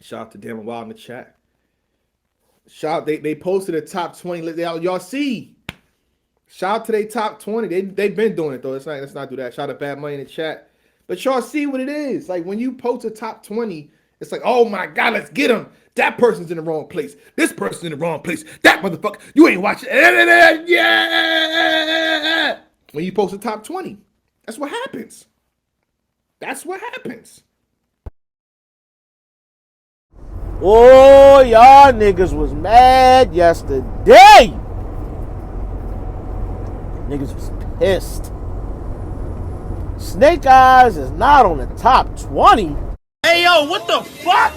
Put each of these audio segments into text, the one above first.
Shout out to Damn Wild in the chat. Shout out, they posted a top 20 list. Y'all see. Shout out to their top 20. They've been doing it though. Let's not do that. Shout out to Bad Money in the chat. But y'all see what it is. Like when you post a top 20, it's like, oh my God, let's get them. That person's in the wrong place. This person's in the wrong place. That motherfucker, you ain't watching. Yeah. When you post a top 20, that's what happens. That's what happens. Oh, y'all niggas was mad yesterday. Niggas was pissed. Snake Eyez is not on the top 20. Hey, yo, what the fuck?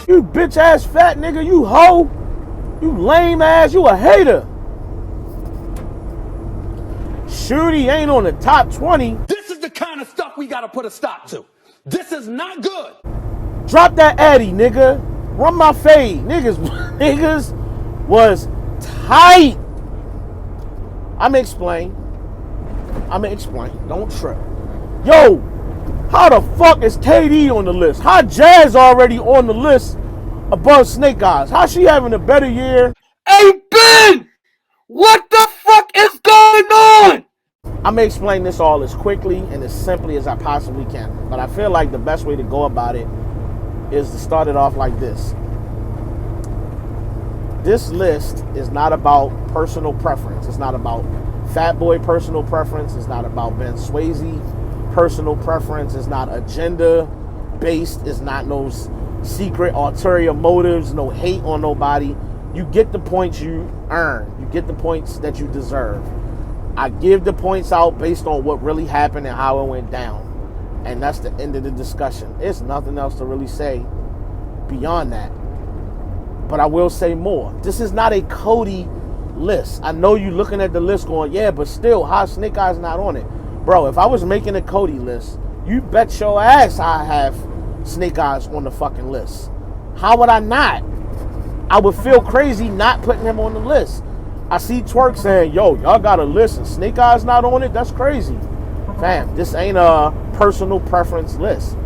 You bitch ass fat nigga, you hoe. You lame ass, you a hater. Shooney ain't on the top 20. This is the kind of stuff we gotta put a stop to. This is not good. Drop that Addy, nigga. Run my fade. Niggas was tight. I'ma explain. Don't trip. Yo, how the fuck is KD on the list? How Jazz already on the list above Snake Eyez? How she having a better year? Hey, Ben! What the fuck is going on? I'ma explain this all as quickly and as simply as I possibly can. But I feel like the best way to go about it is to start it off like this. This list is not about personal preference. It's not about Fat Boy personal preference. It's not about Ben Swayze personal preference. It's not agenda based. It's not no secret ulterior motives, no hate on nobody. You get the points you earn. You get the points that you deserve. I give the points out based on what really happened and how it went down. And that's the end of the discussion. There's nothing else to really say beyond that. But I will say more. This is not a Cody list. I know you looking at the list going, yeah, but still, how Snake Eyez not on it? Bro, if I was making a Cody list, you bet your ass I have Snake Eyez on the fucking list. How would I not? I would feel crazy not putting him on the list. I see Twerk saying, yo, y'all got a list and Snake Eyez not on it? That's crazy. Fam, this ain't a personal preference list.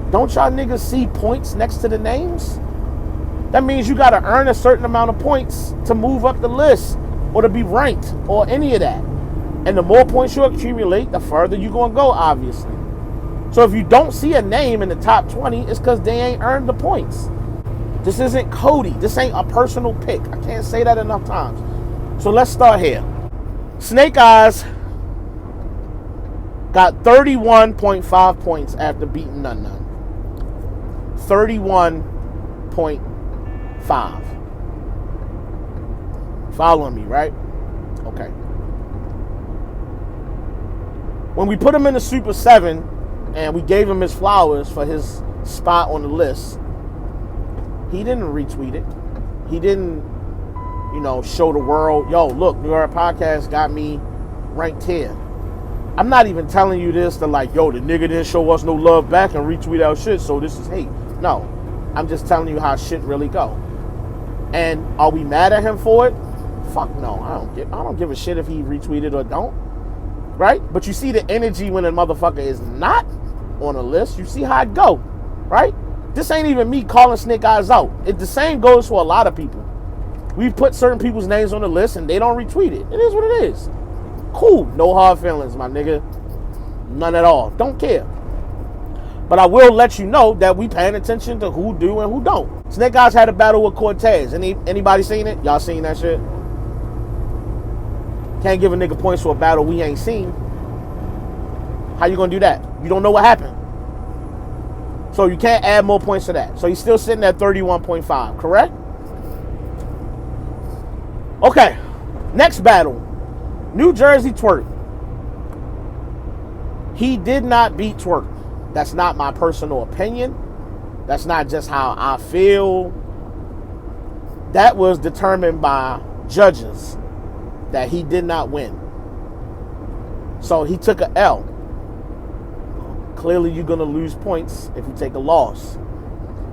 Don't y'all niggas see points next to the names? That means you gotta earn a certain amount of points to move up the list or to be ranked or any of that. And the more points you accumulate, the further you're gonna go, obviously. So if you don't see a name in the top 20, it's because they ain't earned the points. This isn't Cody. This ain't a personal pick. I can't say that enough times. So let's start here. Snake Eyez got 31.5 points after beating Nun Nun. 31.5. Following me, right? Okay. When we put him in the Super 7 and we gave him his flowers for his spot on the list, he didn't retweet it. He didn't, show the world, yo, look, New York Podcast got me ranked here. I'm not even telling you this to like, yo, the nigga didn't show us no love back and retweet our shit, so this is hate. No, I'm just telling you how shit really go. And are we mad at him for it? Fuck no, I don't give a shit if he retweeted or don't. Right? But you see the energy when a motherfucker is not on a list. You see how it go, right? This ain't even me calling Snake Eyez out. The same goes for a lot of people. We put certain people's names on the list and they don't retweet it. It is what it is. Cool. No hard feelings, my nigga. None at all. Don't care. But I will let you know that we paying attention to who do and who don't. Snake Eyez had a battle with Cortez. Anybody seen it? Y'all seen that shit? Can't give a nigga points for a battle we ain't seen. How you gonna do that? You don't know what happened. So you can't add more points to that. So he's still sitting at 31.5, correct? Okay, next battle. New Jersey Twerk. He did not beat Twerk. That's not my personal opinion. That's not just how I feel. That was determined by judges that he did not win. So he took an L. Clearly you're going to lose points if you take a loss.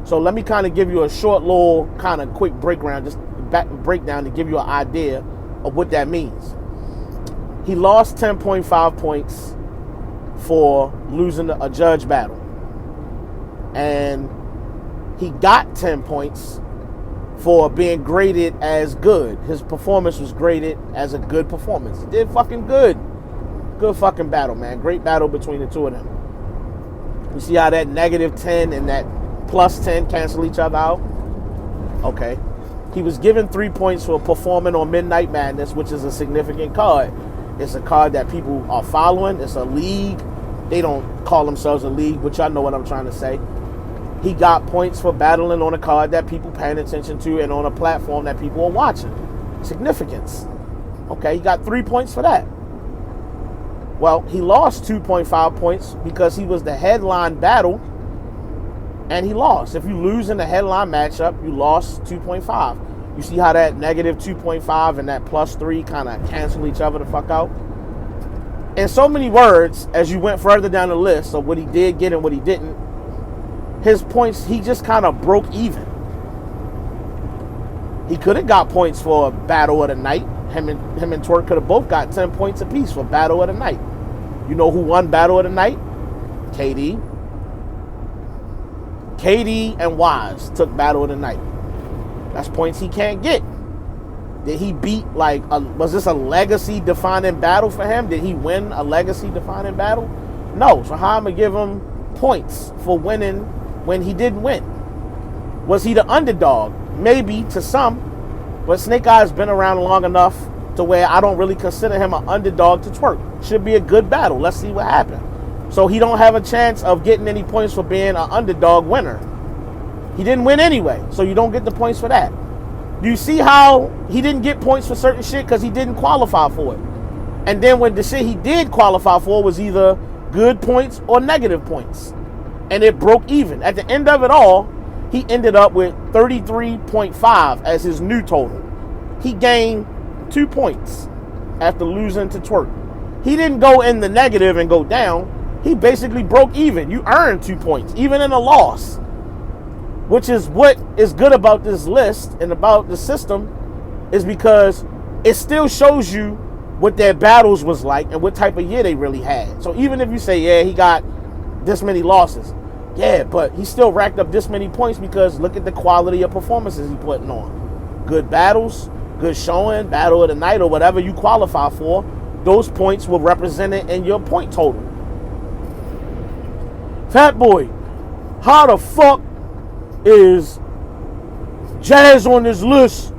So let me kind of give you a short little kind of quick breakdown to give you an idea of what that means. He lost 10.5 points for losing a judge battle. And He got 10 points for being graded as good. His performance was graded as a good performance. He did fucking good. Good fucking battle, man. Great battle between the two of them. You see how that -10 and that +10 cancel each other out? Okay. He was given 3 points for performing on Midnight Madness, which is a significant card. It's a card that people are following. It's a league. They don't call themselves a league, but y'all know what I'm trying to say. He got points for battling on a card that people paying attention to and on a platform that people are watching. Significance. Okay, he got 3 points for that. Well, he lost 2.5 points because he was the headline battle and he lost. If you lose in the headline matchup, you lost 2.5. You see how that -2.5 and that +3 kind of cancel each other the fuck out? In so many words, as you went further down the list of what he did get and what he didn't, his points, he just kind of broke even. He could have got points for Battle of the Night. Him and Twerk could have both got 10 points apiece for Battle of the Night. You know who won Battle of the Night? KD. KD and Eyez took Battle of the Night. That's points he can't get. Did he beat, was this a legacy-defining battle for him? Did he win a legacy-defining battle? No. So how am I going to give him points for winning when he didn't win? Was he the underdog? Maybe to some. But Snake Eyez been around long enough to where I don't really consider him an underdog to Twerk. Should be a good battle. Let's see what happened. So he don't have a chance of getting any points for being an underdog winner. He didn't win anyway, so you don't get the points for that. Do you see how he didn't get points for certain shit because he didn't qualify for it? And then when the shit he did qualify for was either good points or negative points. And it broke even. At the end of it all, he ended up with 33.5 as his new total. He gained 2 points after losing to Twerk. He didn't go in the negative and go down. He basically broke even. You earned 2 points, even in a loss. Which is what is good about this list and about the system, is because it still shows you what their battles was like and what type of year they really had. So even if you say, yeah, he got this many losses, yeah, but he still racked up this many points because look at the quality of performances he putting on. Good battles, good showing, Battle of the Night, or whatever you qualify for, those points were represented in your point total. Fat Boy, how the fuck is Jazz on this list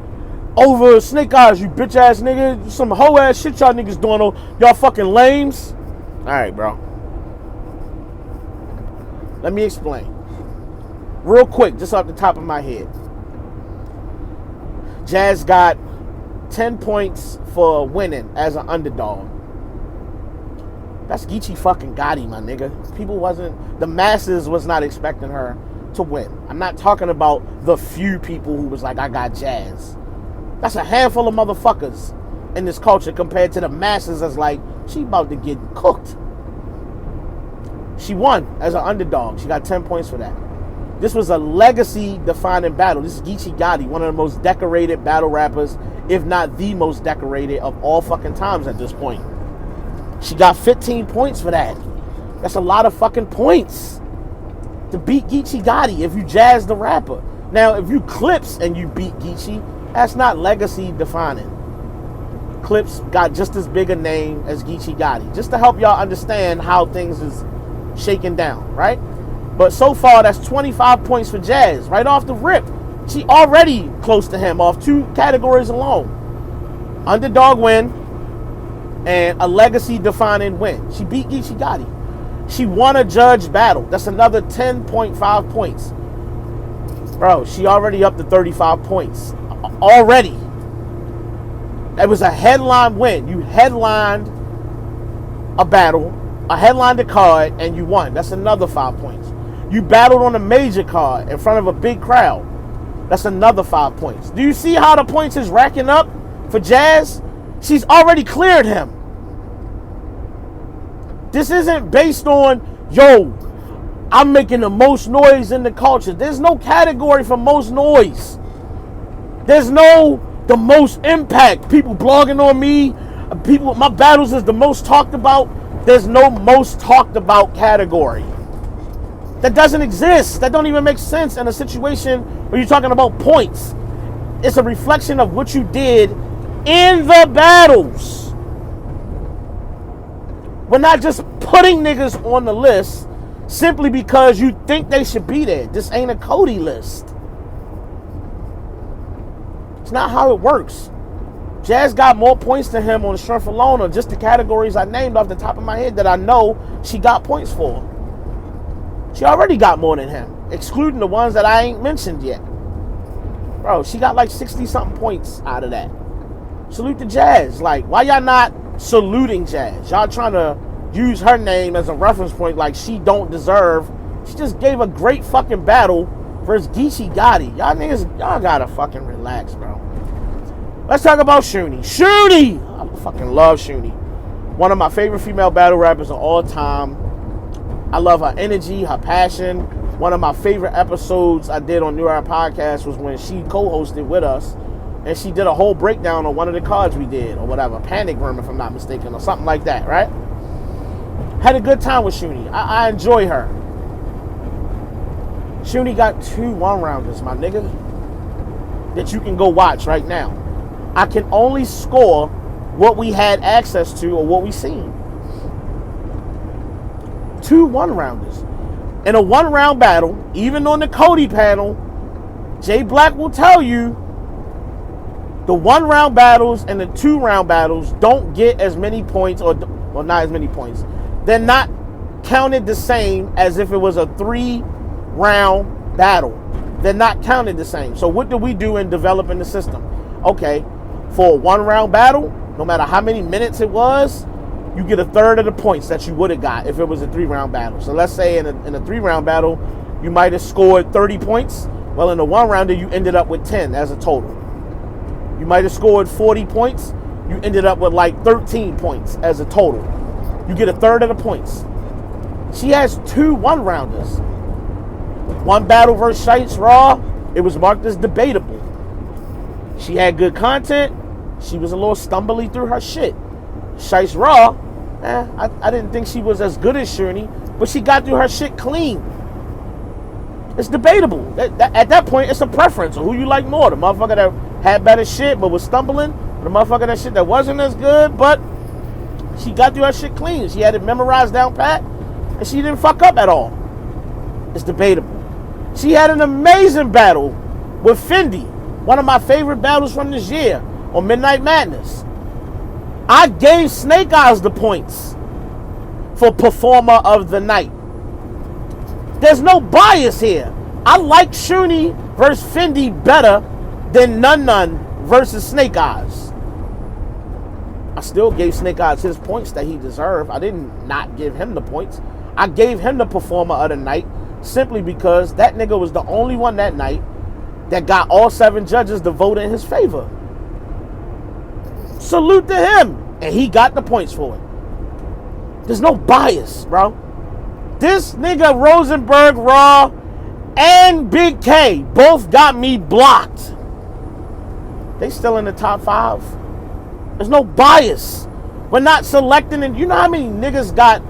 over Snake Eyez, you bitch ass nigga? Some hoe ass shit y'all niggas doing, y'all fucking lames. Alright, bro. Let me explain. Real quick, just off the top of my head. Jazz got 10 points for winning as an underdog. That's Geechee fucking Gotti, my nigga. The masses was not expecting her to win. I'm not talking about the few people who was like, I got Jazz. That's a handful of motherfuckers in this culture compared to the masses that's like, she about to get cooked. She won as an underdog. She got 10 points for that. This was a legacy-defining battle. This is Geechee Gotti, one of the most decorated battle rappers, if not the most decorated of all fucking times at this point. She got 15 points for that. That's a lot of fucking points to beat Geechee Gotti if you Jazz the rapper. Now, if you Clips and you beat Geechee, that's not legacy-defining. Clips got just as big a name as Geechee Gotti, just to help y'all understand how things is shaking down, right? But so far, that's 25 points for Jazz. Right off the rip, she already close to him off 2 categories alone. Underdog win and a legacy-defining win. She beat Geechee Gotti. She won a judge battle. That's another 10.5 points. Bro, she already up to 35 points. Already. It was a headline win. You headlined a battle, headlined a card, and you won. That's another 5 points. You battled on a major card in front of a big crowd. That's another 5 points. Do you see how the points is racking up for Jazz? She's already cleared him. This isn't based on, yo, I'm making the most noise in the culture. There's no category for most noise. There's no the most impact. People blogging on me. My battles is the most talked about. There's no most talked about category. That doesn't exist. That don't even make sense in a situation where you're talking about points. It's a reflection of what you did in the battles. We're not just putting niggas on the list simply because you think they should be there. This ain't a Cody list. It's not how it works. Jazz got more points than him on the strength alone, or just the categories I named off the top of my head that I know she got points for. She already got more than him, excluding the ones that I ain't mentioned yet. Bro, she got like 60-something points out of that. Salute to Jazz. Like, why y'all not saluting Jazz? Y'all trying to use her name as a reference point like she don't deserve. She just gave a great fucking battle versus Geechee Gotti. Y'all niggas, y'all gotta fucking relax, bro. Let's talk about Shooney. Shooney! I fucking love Shooney. One of my favorite female battle rappers of all time. I love her energy, her passion. One of my favorite episodes I did on New Era Podcast was when she co-hosted with us, and she did a whole breakdown on one of the cards we did, or whatever, Panic Room, if I'm not mistaken, or something like that, right? Had a good time with Shooney. I enjoy her. Shooney got 2 one-rounders, my nigga, that you can go watch right now. I can only score what we had access to or what we seen. 2 one-rounders. In a one-round battle, even on the Cody panel, Jay Black will tell you the one-round battles and the 2-round battles don't get as many points, or not as many points. They're not counted the same as if it was a 3-round battle. They're not counted the same. So what do we do in developing the system? Okay, for a 1-round battle, no matter how many minutes it was, you get a third of the points that you would have got if it was a 3-round battle. So let's say in a 3-round battle, you might have scored 30 points. Well, in a 1-rounder, you ended up with 10 as a total. You might have scored 40 points. You ended up with like 13 points as a total. You get a third of the points. She has 2 one-rounders. One battle versus Shites Raw, it was marked as debatable. She had good content. She was a little stumbly through her shit. Shites Raw, I didn't think she was as good as Shooney, but she got through her shit clean. It's debatable. At that point, it's a preference of who you like more. The motherfucker that had better shit but was stumbling, or the motherfucker that shit that wasn't as good, but she got through her shit clean. She had it memorized down pat, and she didn't fuck up at all. It's debatable. She had an amazing battle with Fendi, one of my favorite battles from this year on Midnight Madness. I gave Snake Eyez the points for Performer of the Night. There's no bias here. I like Shooney versus Fendi better than Nun versus Snake Eyez. I still gave Snake Eyez his points that he deserved. I didn't not give him the points. I gave him the Performer of the Night simply because that nigga was the only one that night that got all 7 judges to vote in his favor. Salute to him. And he got the points for it. There's no bias, bro. This nigga Rosenberg Raw and Big K both got me blocked. They still in the top 5. There's no bias. We're not selecting, and you know how many niggas got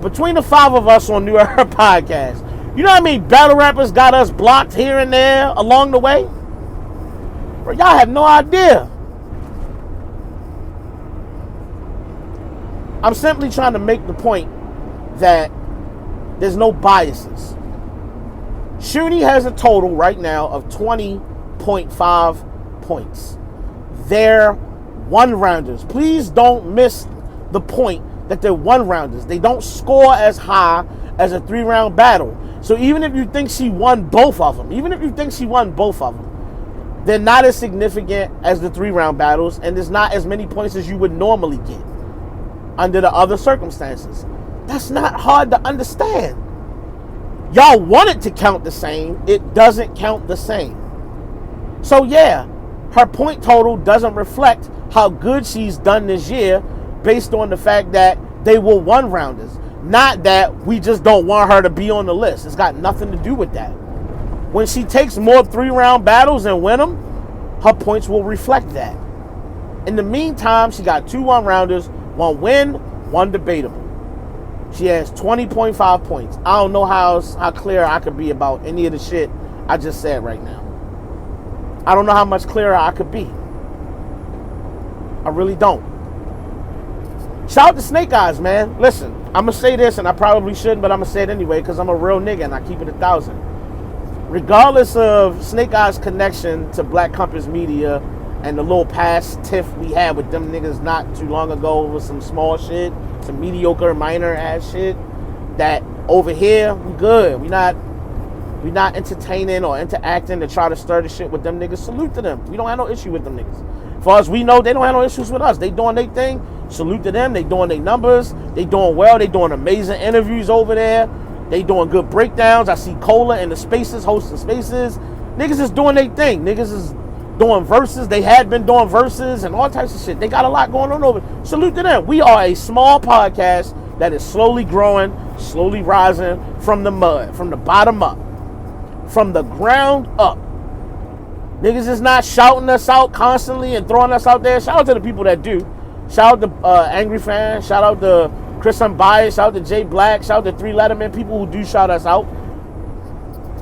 between the 5 of us on New Era Podcast? You know how many battle rappers got us blocked here and there along the way? Bro, y'all have no idea. I'm simply trying to make the point that there's no biases. Shooney has a total right now of 20.5 points. They're one-rounders. Please don't miss the point that they're one-rounders. They don't score as high as a 3-round battle. So even if you think she won both of them, they're not as significant as the 3-round battles, and there's not as many points as you would normally get under the other circumstances. That's not hard to understand. Y'all want it to count the same. It doesn't count the same. So yeah, her point total doesn't reflect how good she's done this year based on the fact that they were one-rounders. Not that we just don't want her to be on the list. It's got nothing to do with that. When she takes more 3-round battles and win them, her points will reflect that. In the meantime, she got 2 one-rounders, 1 win, 1 debatable. She has 20.5 points. I don't know how clear I could be about any of the shit I just said right now. I don't know how much clearer I could be. I really don't. Shout out to Snake Eyes, man. Listen, I'm going to say this, and I probably shouldn't, but I'm going to say it anyway because I'm a real nigga and I keep it 1,000. Regardless of Snake Eyes' connection to Black Compass Media and the little past tiff we had with them niggas not too long ago with some small shit, some mediocre, minor ass shit, that over here, we good. We not entertaining or interacting to try to stir the shit with them niggas. Salute to them. We don't have no issue with them niggas. As far as we know, they don't have no issues with us. They doing their thing. Salute to them. They doing their numbers. They doing well. They doing amazing interviews over there. They doing good breakdowns. I see Cola in the spaces, hosting spaces. Niggas is doing their thing. Niggas is doing verses. They had been doing verses and all types of shit. They got a lot going on over. Salute to them. We are a small podcast that is slowly growing, slowly rising from the mud, from the bottom up, from the ground up. Niggas is not shouting us out constantly and throwing us out there. Shout out to the people that do. Shout out to Angry Fan. Shout out to Chris Unbiased. Shout out to Jay Black. Shout out to 3 Letterman. People who do shout us out.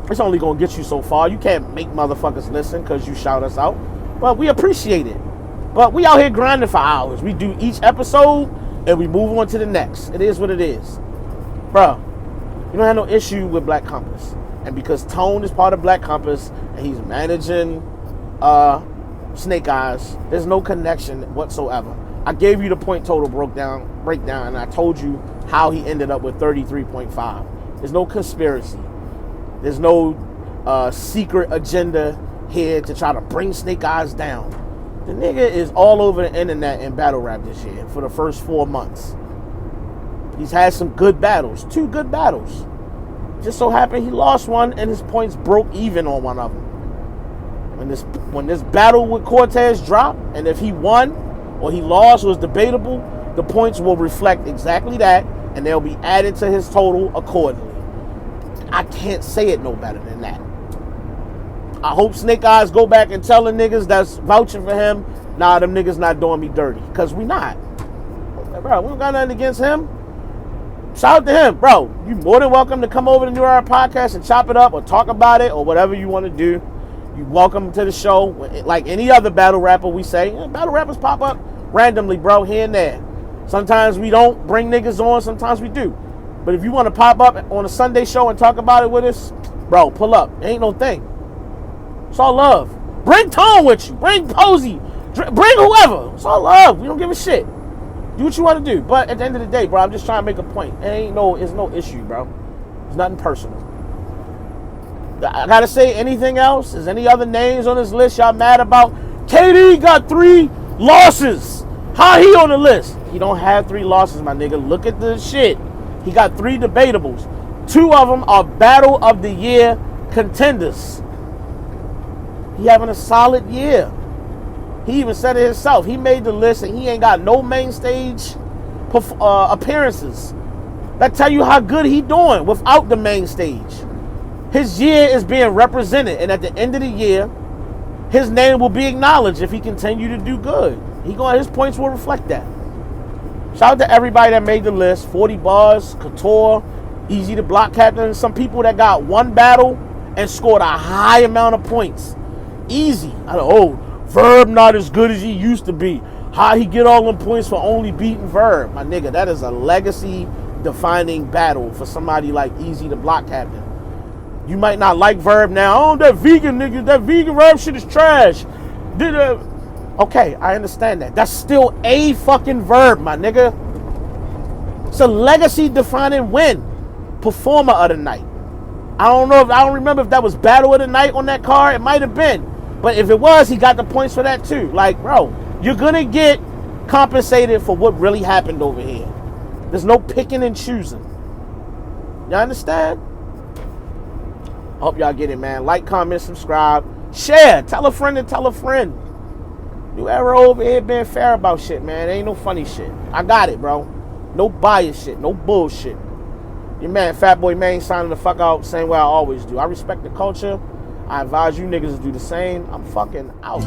It's only going to get you so far. You can't make motherfuckers listen because you shout us out. But we appreciate it. But we out here grinding for hours. We do each episode and we move on to the next. It is what it is. Bruh, you don't have no issue with Black Compass. And because Tone is part of Black Compass and he's managing Snake Eyes, there's no connection whatsoever. I gave you the point total breakdown, and I told you how he ended up with 33.5. There's no conspiracy. There's no secret agenda here to try to bring Snake Eyes down. The nigga is all over the internet in battle rap this year for the first 4 months. He's had some good battles, 2 good battles. Just so happened he lost one and his points broke even on one of them. When this battle with Cortez dropped, and if he won or he lost was debatable, the points will reflect exactly that, and they'll be added to his total accordingly. I can't say it no better than that. I hope Snake Eyes go back and tell the niggas that's vouching for him, nah, them niggas not doing me dirty. Because we not. Bro, we don't got nothing against him. Shout out to him, bro. You more than welcome to come over to New Era Podcast and chop it up or talk about it or whatever you want to do. You welcome to the show. Like any other battle rapper, we say, battle rappers pop up randomly, bro, here and there. Sometimes we don't bring niggas on, sometimes we do. But if you want to pop up on a Sunday show and talk about it with us, bro, pull up. It ain't no thing. It's all love. Bring Tone with you. Bring Posey. Bring whoever. It's all love. We don't give a shit. Do what you want to do. But at the end of the day, bro, I'm just trying to make a point. It's no issue, bro. It's nothing personal. I gotta say anything else? Is any other names on this list y'all mad about? KD got 3 losses. How he on the list? He don't have 3 losses, my nigga. Look at the shit. He got 3 debatables. 2 of them are Battle of the Year contenders. He having a solid year. He even said it himself. He made the list and he ain't got no main stage appearances. That tell you how good he doing without the main stage. His year is being represented, and at the end of the year, his name will be acknowledged if he continue to do good. His points will reflect that. Shout out to everybody that made the list. 40 Bars, Couture, Easy to Block Captain, some people that got 1 battle and scored a high amount of points. Easy. Verb not as good as he used to be. How he get all them points for only beating Verb? My nigga, that is a legacy-defining battle for somebody like Easy to Block Captain. You might not like Verb now. That vegan nigga, that vegan Verb shit is trash. Okay, I understand that. That's still a fucking Verb, my nigga. It's a legacy-defining win. Performer of the night. I don't remember if that was Battle of the Night on that card. It might have been. But if it was, he got the points for that too. Like, bro, you're going to get compensated for what really happened over here. There's no picking and choosing. You understand? Hope y'all get it, man. Like, comment, subscribe, share. Tell a friend and tell a friend. New Era over here being fair about shit, man. Ain't no funny shit. I got it, bro. No bias shit. No bullshit. Your man, Fatboy Main, signing the fuck out same way I always do. I respect the culture. I advise you niggas to do the same. I'm fucking out.